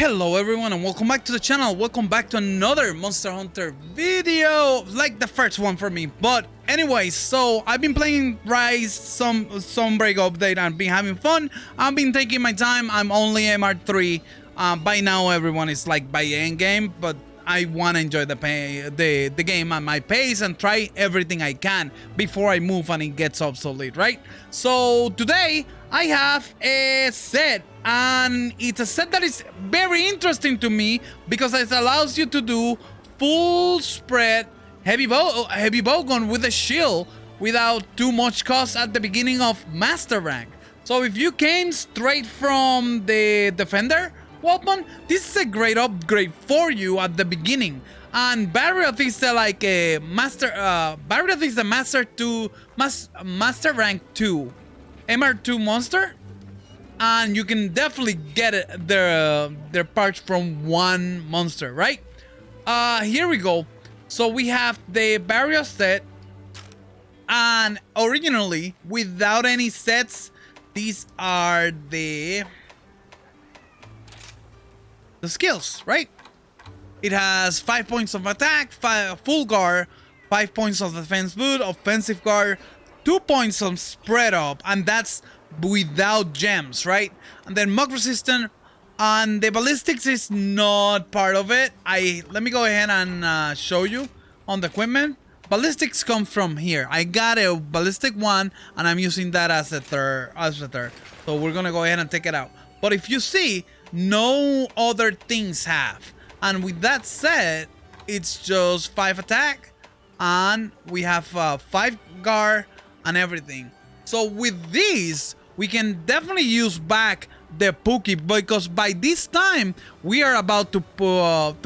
Hello everyone and welcome back to the channel. Welcome back to another Monster Hunter video, like the first one for me. But anyways, so I've been playing Rise, some break update and been having fun. I've been taking my time. I'm only MR3. By now everyone is like by end game, but I want to enjoy the game at my pace and try everything I can before I move and it gets obsolete, right? So today I have a set, and it's a set that is very interesting to me because it allows you to do full spread heavy bow gun with a shield without too much cost at the beginning of master rank. So if you came straight from the defender weapon, this is a great upgrade for you at the beginning. And Barrier is like a master Barrier is the master rank 2 MR2 monster, and you can definitely get their parts from one monster, right? Here we go. So we have the Barrier set, and originally without any sets, these are the skills, right? It has 5 points of attack, full guard, 5 points of defense boot, offensive guard, 2 points of spread up, and that's without gems, right? And then mug resistant, and the ballistics is not part of it. Let me go ahead and show you on the equipment. Ballistics come from here. I got a ballistic one, and I'm using that as a third. So we're gonna go ahead and take it out. But if you see, no other things have. And with that said, it's just 5 attack, and we have 5 guard and everything. So with these, we can definitely use back the Pookie, because by this time we are about to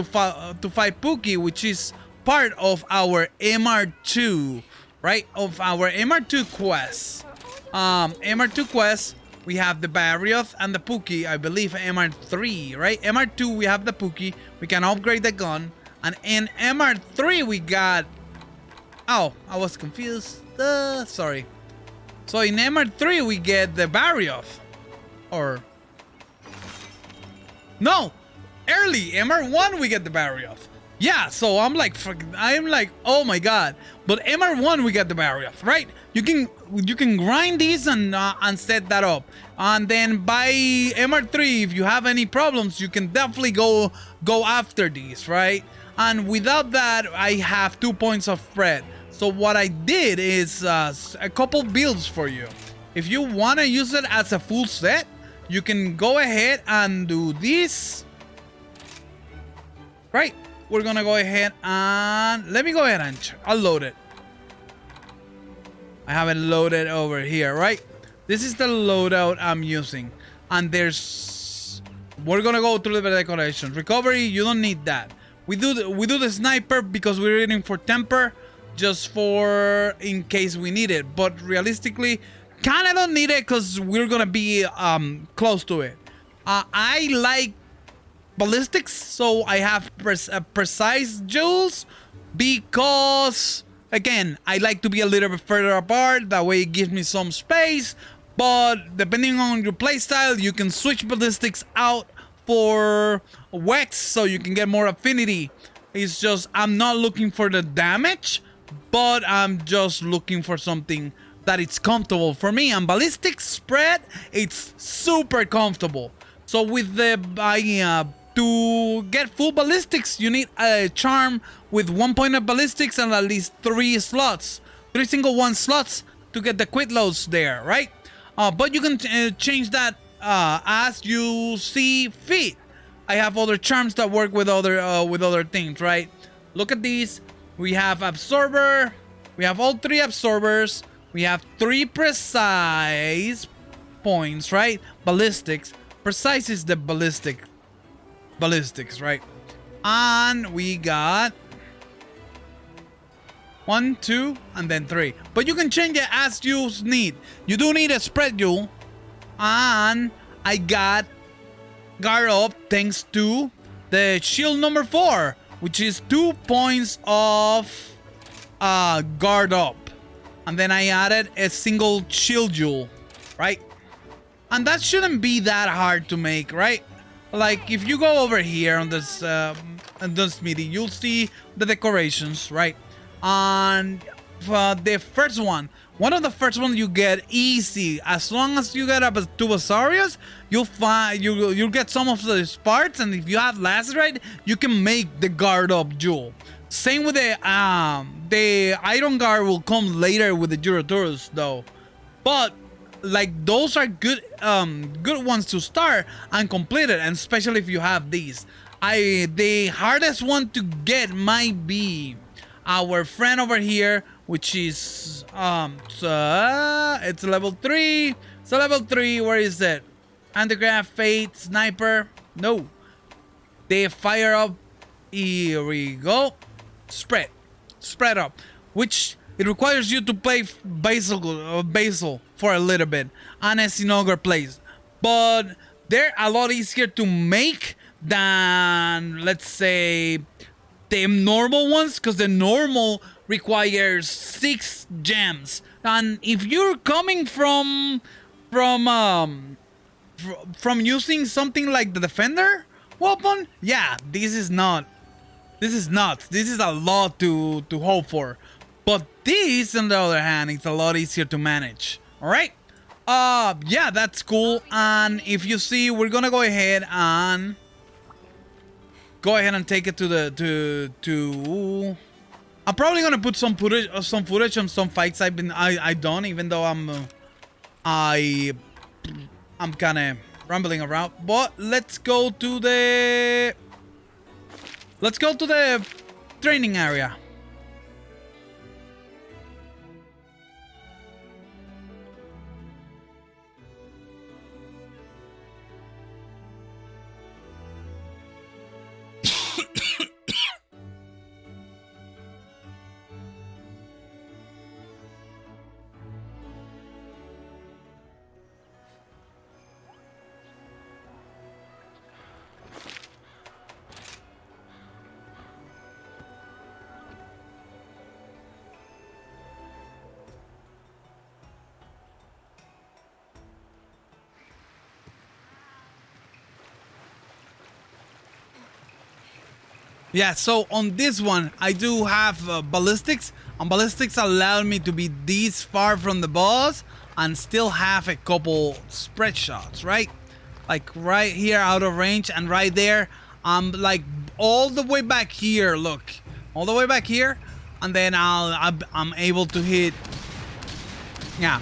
fight Pookie, which is part of our MR2, right? Of our MR2 quest. MR2 quest. We have the Barioth and the Pookie, I believe MR3, right? MR2 we have the Pookie, we can upgrade the gun, and in MR3 we got, oh, I was confused, sorry. So in MR3 we get the Barioth, or, no, early MR1 we get the Barioth. Yeah, so I'm like, oh my god. But MR1 we get the Barioth, right? You can grind these and set that up. And then by MR3, if you have any problems, you can definitely go after these, right? And without that, I have 2 points of spread. So what I did is a couple builds for you. If you want to use it as a full set, you can go ahead and do this, right? We're gonna go ahead and let me go ahead and I'll load it. I have it loaded over here, right? This is the loadout I'm using, and we're gonna go through the decorations. Recovery, you don't need that. We do the sniper because we're waiting for temper, just for in case we need it. But realistically, kind of don't need it because we're gonna be close to it. I like ballistics, so I have precise jewels because, again, I like to be a little bit further apart. That way it gives me some space. But depending on your playstyle, you can switch ballistics out for Wex so you can get more affinity. It's just I'm not looking for the damage, but I'm just looking for something that it's comfortable for me. And ballistic spread, it's super comfortable. So with the to get full ballistics, you need a charm with 1 point of ballistics and at least 3 slots, 3 single one slots to get the quit loads there, right? But you can change that as you see fit. I have other charms that work with other things, right? Look at these. We have absorber. We have all 3 absorbers. We have 3 precise points, right? Ballistics. Precise is the ballistics, right? And we got 1, 2, and then 3. But you can change it as you need. You do need a spread jewel, and I got guard up thanks to the shield number 4, which is 2 points of guard up, and then I added a single shield jewel, right? And that shouldn't be that hard to make, right? like if you go over here on this meeting, you'll see the decorations, right? And the first one of the first ones you get easy. As long as you get up to Basarius, you'll find you'll get some of those parts, and if you have Lacerate, you can make the guard up jewel. Same with the Iron Guard will come later with the Juroturus though, but like those are good ones to start and complete it, and especially if you have these. The hardest one to get might be our friend over here, which is it's level 3. So level 3, where is it? Undergraph, Fate, Sniper. No. They fire up. Here we go. Spread up. Which it requires you to play Basil for a little bit. And as Sinogre plays. But they're a lot easier to make than, let's say, the normal ones, because the normal requires 6 gems, and if you're coming from using something like the defender weapon, yeah, this is nuts. This is a lot to hope for. But this, on the other hand, it's a lot easier to manage. All right, yeah, that's cool. And if you see, we're gonna go ahead and take it to the I'm probably gonna put some footage on some fights I done, even though I'm kind of rambling around. But let's go to the training area. Yeah, so on this one, I do have ballistics, and ballistics allow me to be this far from the boss and still have a couple spread shots, right? Like right here out of range, and right there, I'm like all the way back here, look. All the way back here, and then I'm able to hit. Yeah.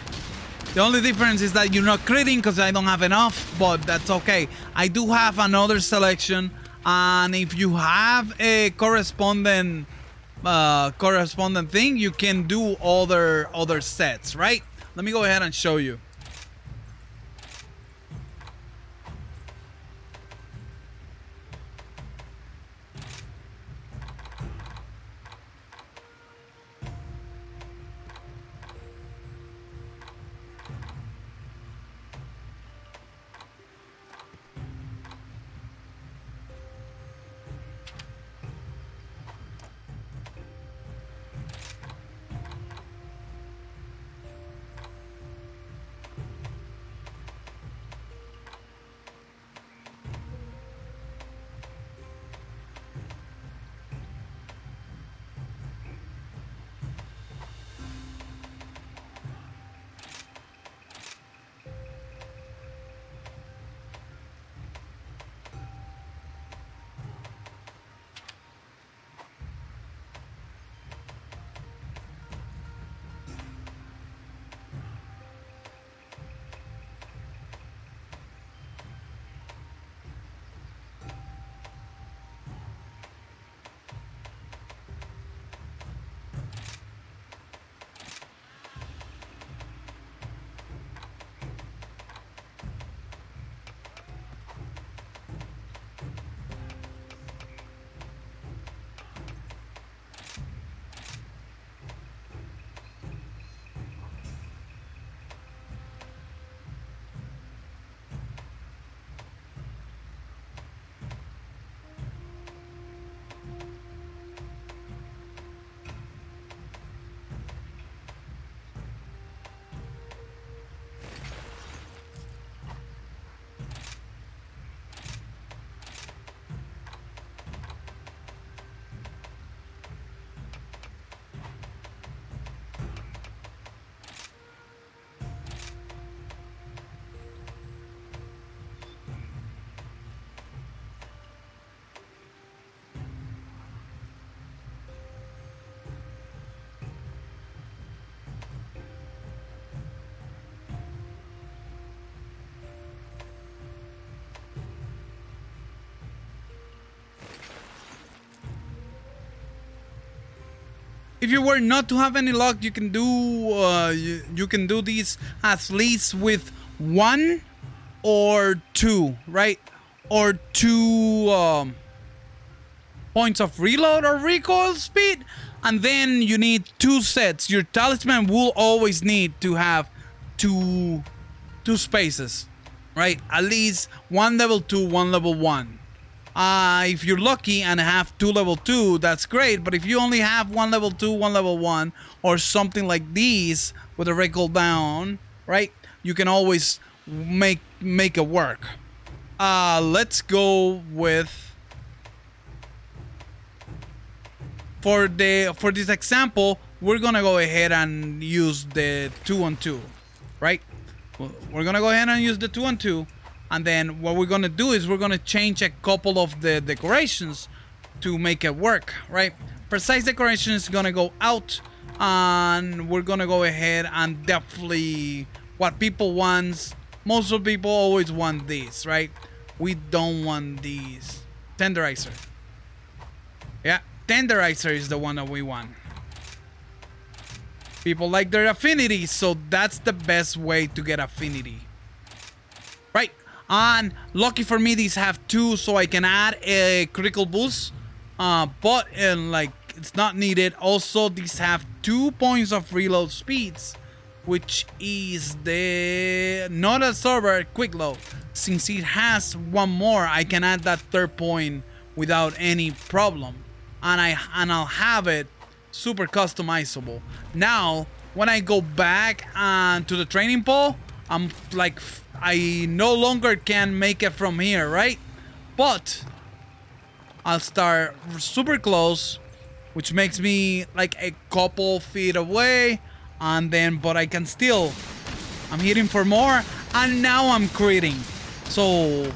The only difference is that you're not critting because I don't have enough, but that's okay. I do have another selection. And if you have a correspondent thing, you can do other sets, right? Let me go ahead and show you. if you were not to have any luck, you can do you can do these at least with 1 or 2, right? Or 2 points of reload or recoil speed, and then you need 2 sets. Your talisman will always need to have two spaces, right? At least 1 level 2, 1 level 1. If you're lucky and have 2 level 2, that's great. But if you only have 1 level 2, 1 level 1, or something like these with a recoil down, right? You can always make it work. Let's go with, for this example, we're gonna go ahead and use the 2-on-2, right? We're gonna go ahead and use the 2-on-2, and then what we're gonna do is we're gonna change a couple of the decorations to make it work, right? Precise decoration is gonna go out, and we're gonna go ahead and definitely what people want. Most of people always want these, right? We don't want these. Tenderizer. Yeah, Tenderizer is the one that we want. People like their affinity, so that's the best way to get affinity. Right? And lucky for me, these have 2, so I can add a critical boost. But like it's not needed. Also, these have 2 points of reload speeds, which is the not a server quick load. Since it has 1 more, I can add that 3rd point without any problem, and I'll have it super customizable. Now, when I go back to the training pool, I'm like, I no longer can make it from here, right? But I'll start super close, which makes me like a couple feet away, and then, but I can still, I'm hitting for more, and now I'm critting. So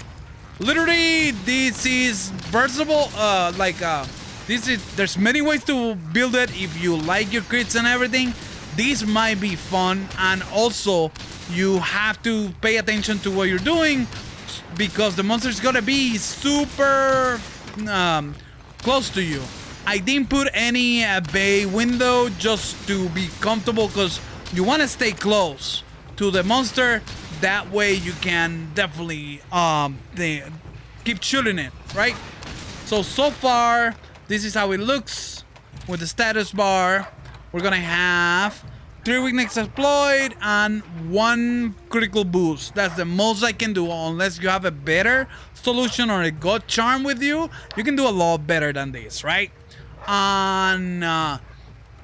literally this is versatile, there's many ways to build it. If you like your crits and everything, this might be fun. And also you have to pay attention to what you're doing, because the monster is gonna be super close to you. I didn't put any bay window just to be comfortable, because you want to stay close to the monster. That way you can definitely keep shooting it, right? So far, this is how it looks with the status bar. We're gonna have 3 weakness exploit and 1 critical boost. That's the most I can do, unless you have a better solution or a god charm with you. You can do a lot better than this, right? And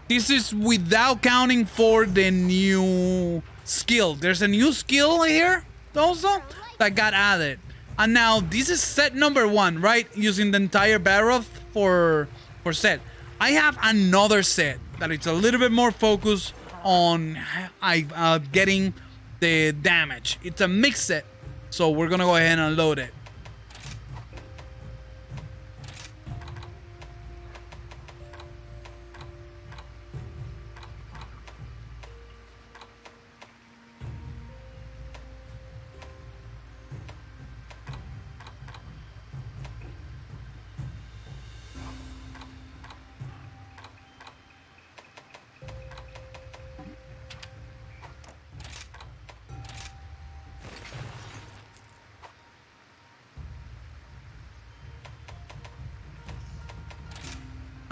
this is without counting for the new skill. There's a new skill here also that got added. And now this is set number 1, right? Using the entire barrel for set. I have another set that it's a little bit more focused on getting the damage. It's a mix set, so we're gonna go ahead and load it.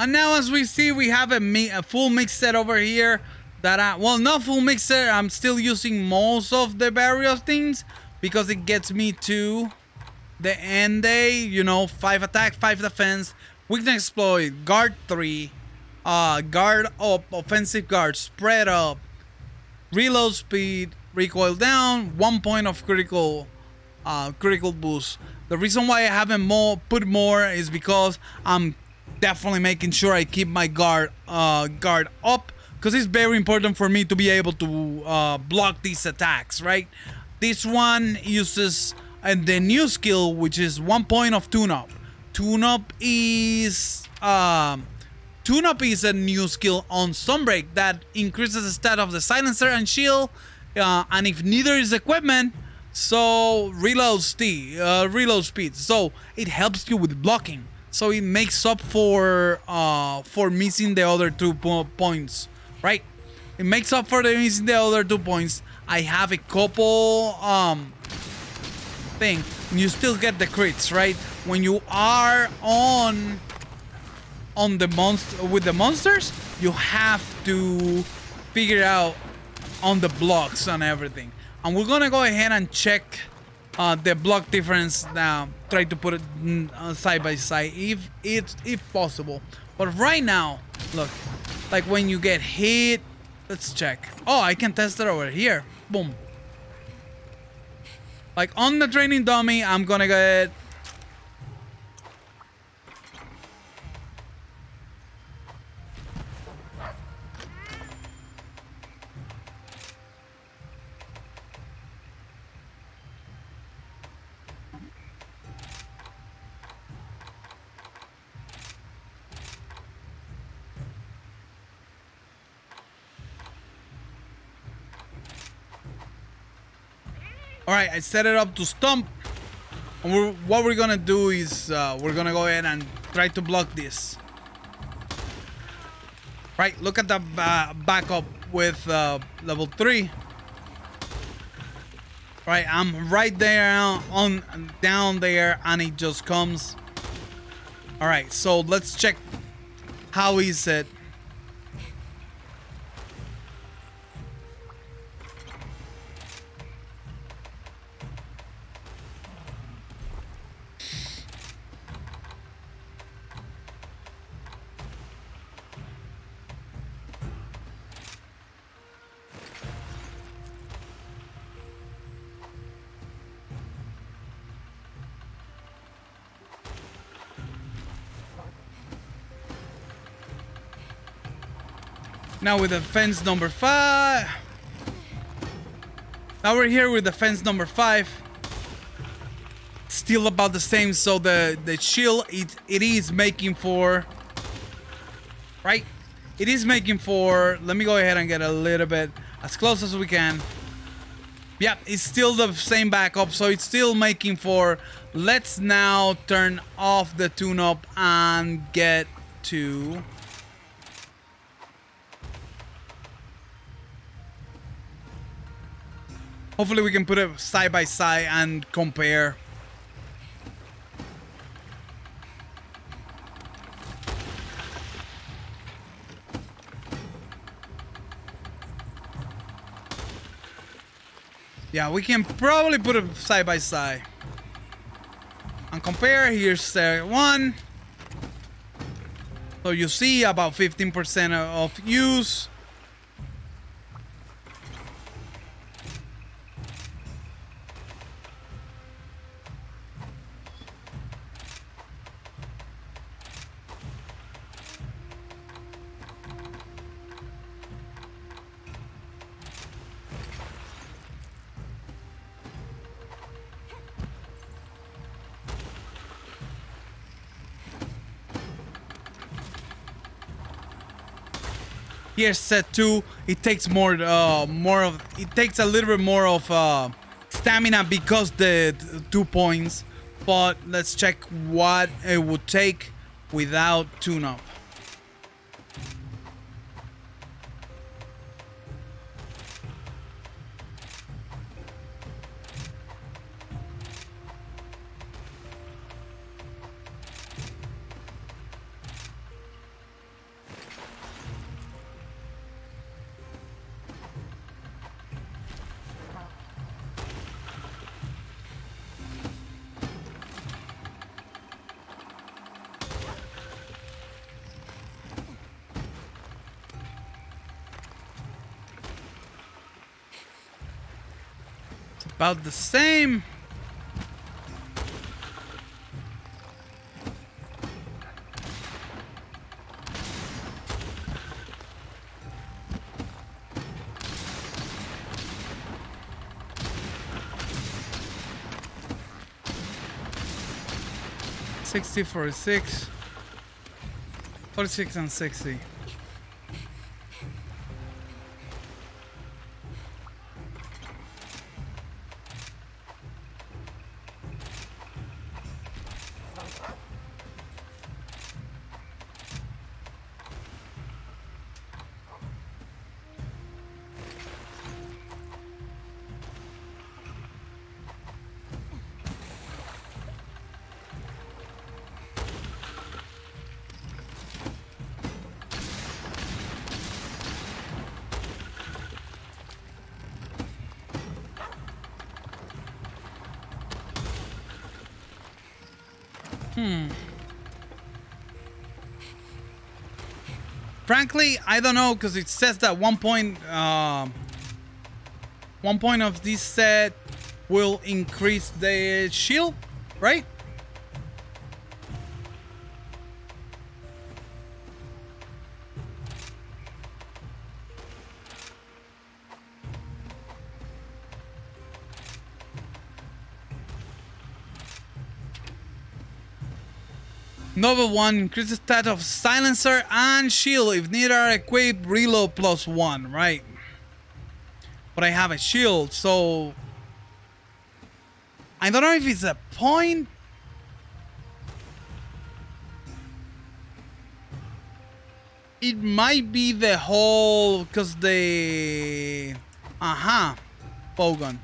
And now, as we see, we have a full mix set over here that well, not full mix set. I'm still using most of the various things because it gets me to the end day. You know, 5 attack, 5 defense, weakness exploit, guard 3, guard up, offensive guard, spread up, reload speed, recoil down, 1 point of critical boost. The reason why I haven't put more is because I'm definitely making sure I keep my guard up, because it's very important for me to be able to block these attacks, right? This one uses the new skill, which is 1 point of tune-up. Tune-up is a new skill on Sunbreak that increases the stat of the silencer and shield, and if neither is equipment, so reload speed. So it helps you with blocking. so it makes up for missing the other 2 points, right? It makes up for the missing the other 2 points. I have a couple thing. You still get the crits, right? When you are on the with the monsters, you have to figure out on the blocks and everything. And we're gonna go ahead and check the block difference now. Try to put it side by side if possible. But right now, look, like when you get hit, let's check. Oh, I can test it over here. Boom. Like on the training dummy, I'm gonna get. All right, I set it up to stomp. And what we're gonna do is we're gonna go ahead and try to block this. Right, look at the backup with level 3. Right, I'm right there on down there, and it just comes. All right, so let's check how is it. Now with the fence number 5. Now we're here with the fence number 5. Still about the same, so the shield it is making for, right? It is making for, let me go ahead and get a little bit as close as we can. Yeah, it's still the same backup, so it's still making for. Let's now turn off the tune-up and get to. Hopefully we can put it side by side and compare. Yeah, we can probably put it side by side and compare. Here's one. So you see about 15% of use. Here's set 2. It takes it takes a little bit more of stamina because the 2 points. But let's check what it would take without tune-up. About the same. $60, $46, $46 and $60. Frankly, I don't know, because it says that one point of this set will increase the shield, right? Novel 1 increases stat of silencer and shield if neither are equipped. Reload +1, right? But I have a shield, so I don't know if it's a point. It might be the whole, because the bowgun.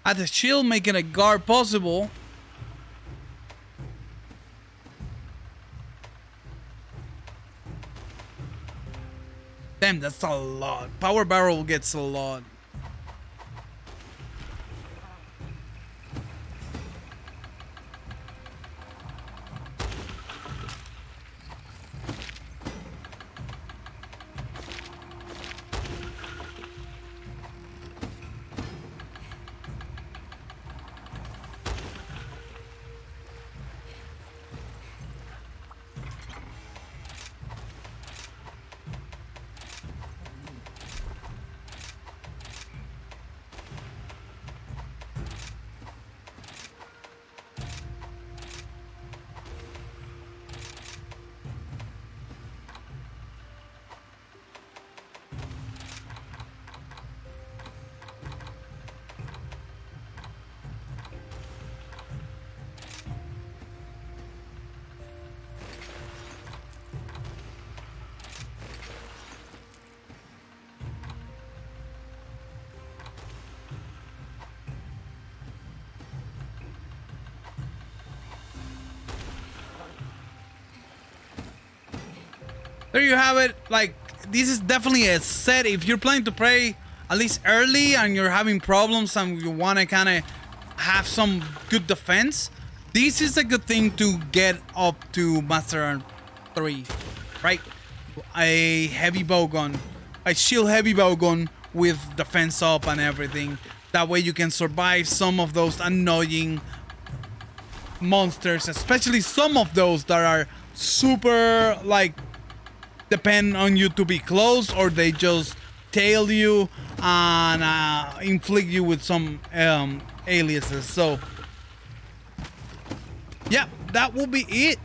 Add the shield, making a guard possible. Damn, that's a lot. Power barrel gets a lot. There you have it. Like, this is definitely a set. If you're planning to play at least early and you're having problems and you want to kind of have some good defense, this is a good thing to get up to Master 3, right? A heavy bowgun, a shield heavy bowgun with defense up and everything. That way you can survive some of those annoying monsters, especially some of those that are super, like, depend on you to be close, or they just tail you and inflict you with some aliases. So yeah, that will be it.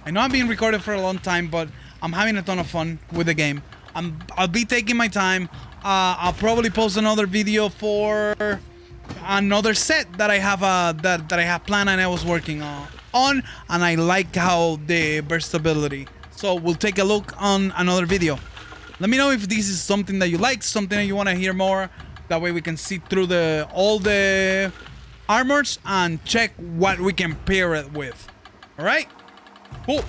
I know I've been recording for a long time, but I'm having a ton of fun with the game. I'll be taking my time. I'll probably post another video for another set that I have that I have planned and I was working on, and I like how the versatility. So we'll take a look on another video. Let me know if this is something that you like, something that you want to hear more. That way we can see through all the armors and check what we can pair it with. All right? Cool.